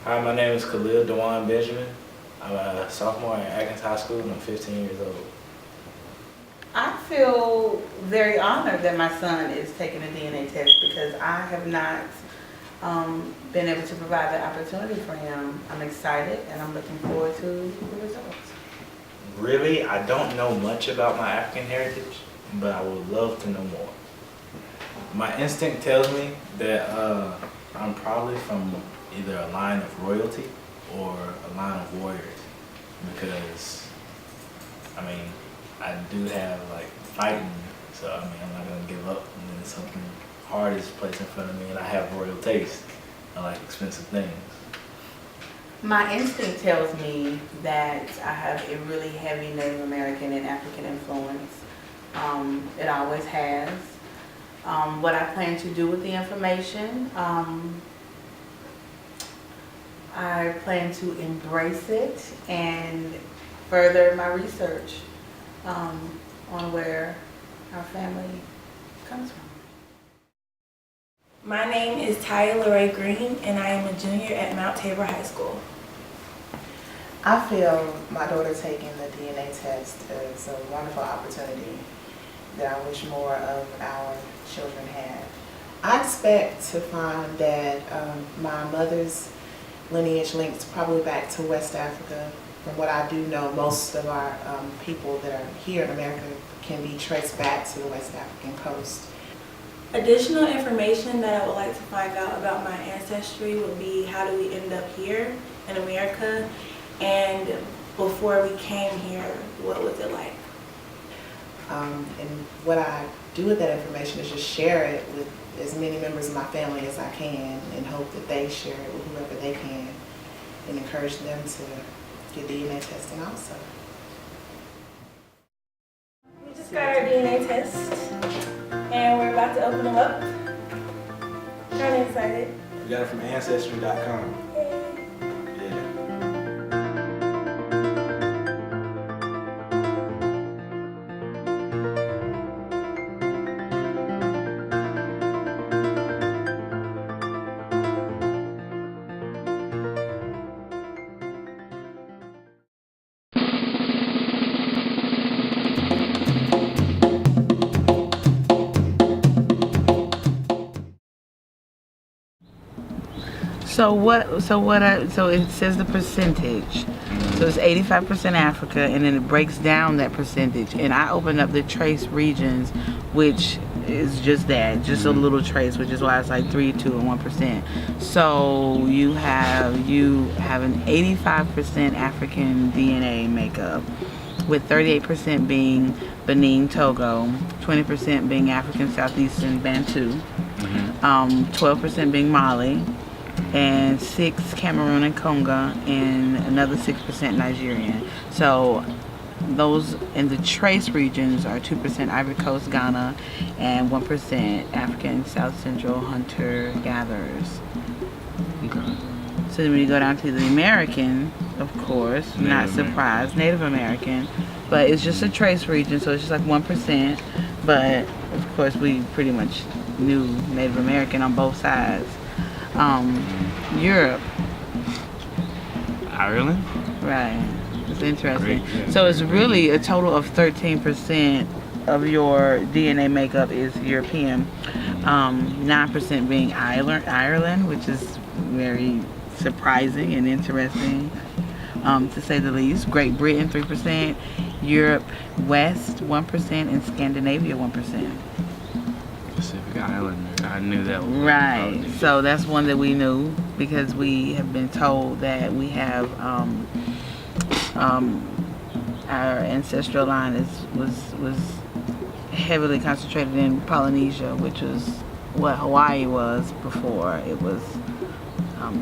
Hi, my name is Khalil Dewan Benjamin. I'm a sophomore at Atkins High School and I'm 15 years old. I feel very honored that my son is taking a DNA test because I have not been able to provide the opportunity for him. I'm excited and I'm looking forward to the results. Really, I don't know much about my African heritage, but I would love to know more. My instinct tells me that I'm probably from either a line of royalty or a line of warriors because, I do have like fighting, so I'm not gonna give up and then something hard is placed in front of me and I have royal taste. I like expensive things. My instinct tells me that I have a really heavy Native American and African influence. It always has. What I plan to do with the information, I plan to embrace it and further my research on where our family comes from. My name is Taya Lorraine Green and I am a junior at Mount Tabor High School. I feel my daughter taking the DNA test is a wonderful opportunity that I wish more of our children had. I expect to find that my mother's lineage links probably back to West Africa. From what I do know, most of our people that are here in America can be traced back to the West African coast. Additional information that I would like to find out about my ancestry would be how do we end up here in America, and before we came here, what was it like? And what I do with that information is just share it with as many members of my family as I can and hope that they share it with whoever they can and encourage them to get DNA testing also. We just got our DNA test and we're about to open them up. Kind of excited. We got it from ancestral.com. So it says the percentage. So it's 85% Africa, and then it breaks down that percentage. And I opened up the trace regions, which is just that, just a little trace, which is why it's like 3, 2, and 1%. So you have an 85% African DNA makeup, with 38% being Benin, Togo, 20% being African Southeastern Bantu, 12% being Mali, and 6 Cameroon and Congo, and another 6% Nigerian. So those in the trace regions are 2% Ivory Coast, Ghana, and 1% African South Central hunter-gatherers. Okay. So then when you go down to the American, of course, not surprised, Native American, but it's just a trace region, so it's just like 1%. But of course, we pretty much knew Native American on both sides. Europe. Ireland? Right. It's interesting. Great, yeah. So it's really a total of 13% of your DNA makeup is European. 9% being Ireland, which is very surprising and interesting, to say the least. Great Britain, 3%. Europe West, 1%, and Scandinavia, 1%. Pacific Islander. I knew that one. Right. So that's one that we knew because we have been told that we have our ancestral line was heavily concentrated in Polynesia, which was what Hawaii was before it was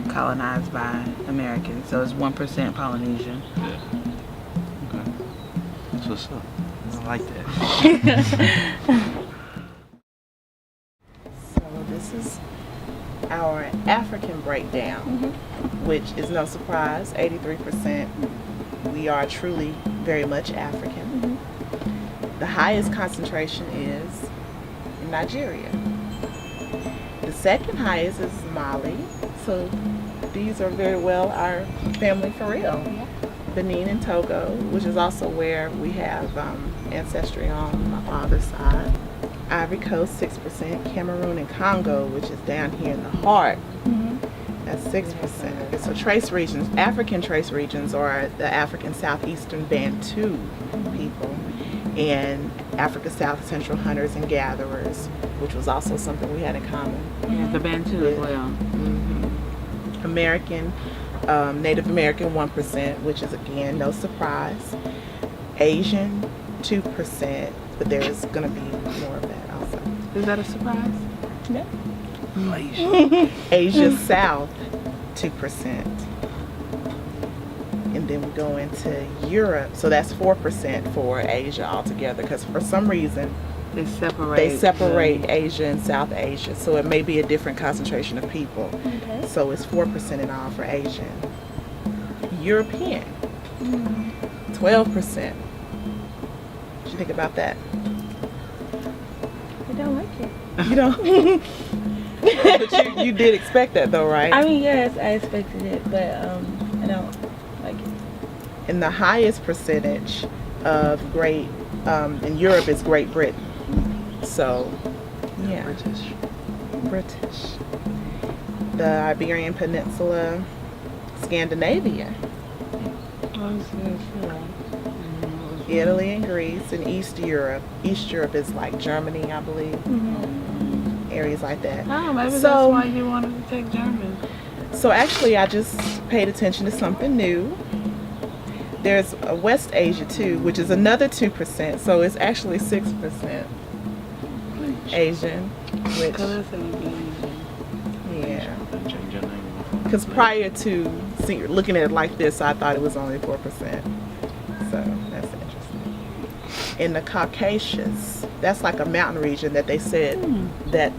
colonized by Americans. So it's 1% Polynesian. Yeah. Okay. That's what's up. I like that. This is our African breakdown, which is no surprise, 83%. We are truly very much African. The highest concentration is in Nigeria. The second highest is Mali, so these are very well our family for real. Benin and Togo, which is also where we have ancestry on my father's side. Ivory Coast, 6%. Cameroon and Congo, which is down here in the heart, that's 6%. So trace regions, African trace regions are the African Southeastern Bantu people, and Africa South Central hunters and gatherers, which was also something we had in common. Yeah, the Bantu as well. American, Native American 1%, which is again no surprise. Asian 2%, but there's gonna be more of that also. Is that a surprise? No. Asia South 2%. And then we go into Europe, so that's 4% for Asia altogether, because for some reason They separate Asia and South Asia, so it may be a different concentration of people. Okay. So it's 4% in all for Asian. European, 12%. What you think about that? I don't like it. You don't. But you did expect that though, right? I mean, yes, I expected it, but I don't like it. And the highest percentage of in Europe is Great Britain. So, yeah. British. The Iberian Peninsula, Scandinavia, Italy and Greece, and East Europe. East Europe is like Germany, I believe. Areas like that. Oh, maybe that's So- why you wanted to take German. So actually, I just paid attention to something new. There's a West Asia too, which is another 2%. So it's actually 6% Asian, which yeah. Change your name. Because prior to looking at it like this, I thought it was only 4%. So that's interesting. In the Caucasus, that's like a mountain region that they said that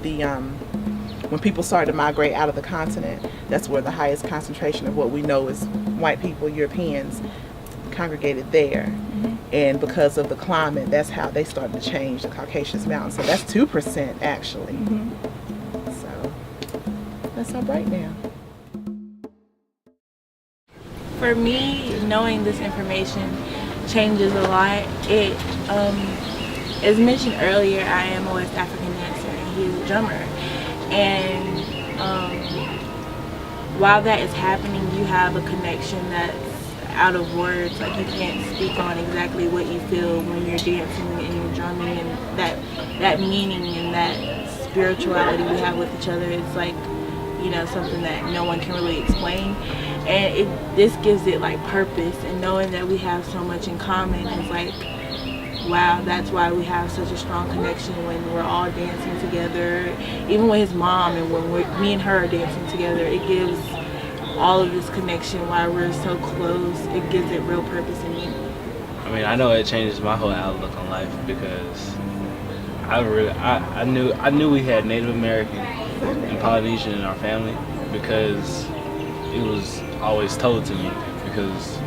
when people started to migrate out of the continent, that's where the highest concentration of what we know as white people, Europeans, congregated there. And because of the climate, that's how they started to change the Caucasus Mountains. So that's 2% actually. So that's our breakdown. For me, knowing this information changes a lot. It, as mentioned earlier, I am a West African dancer and he is a drummer. And while that is happening, you have a connection that's out of words. Like, you can't speak on exactly what you feel when you're dancing and you're drumming, and that meaning and that spirituality we have with each other. It's like, you know, something that no one can really explain. And this gives it like purpose, and knowing that we have so much in common is like, wow, that's why we have such a strong connection when we're all dancing together. Even with his mom, and when me and her are dancing together, it gives all of this connection. Why we're so close, it gives it real purpose and meaning. I mean, I know it changes my whole outlook on life, because I knew we had Native American and Polynesian in our family, because it was always told to me. Because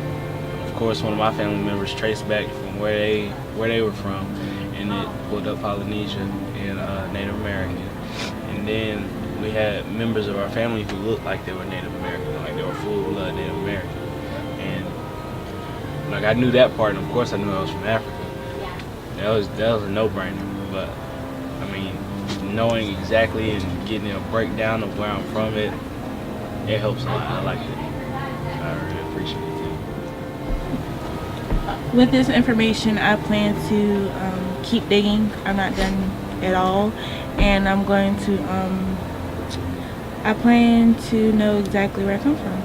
of course one of my family members traced back from where they were from, and it pulled up Polynesia and Native American. And then we had members of our family who looked like they were Native American, like they were full-blood Native American. And like, I knew that part, and of course I knew I was from Africa. That was a no-brainer. But I mean, knowing exactly and getting a breakdown of where I'm from, it helps a lot. I like it. I really appreciate it too. With this information, I plan to keep digging. I'm not done at all, and I'm going to I plan to know exactly where I come from.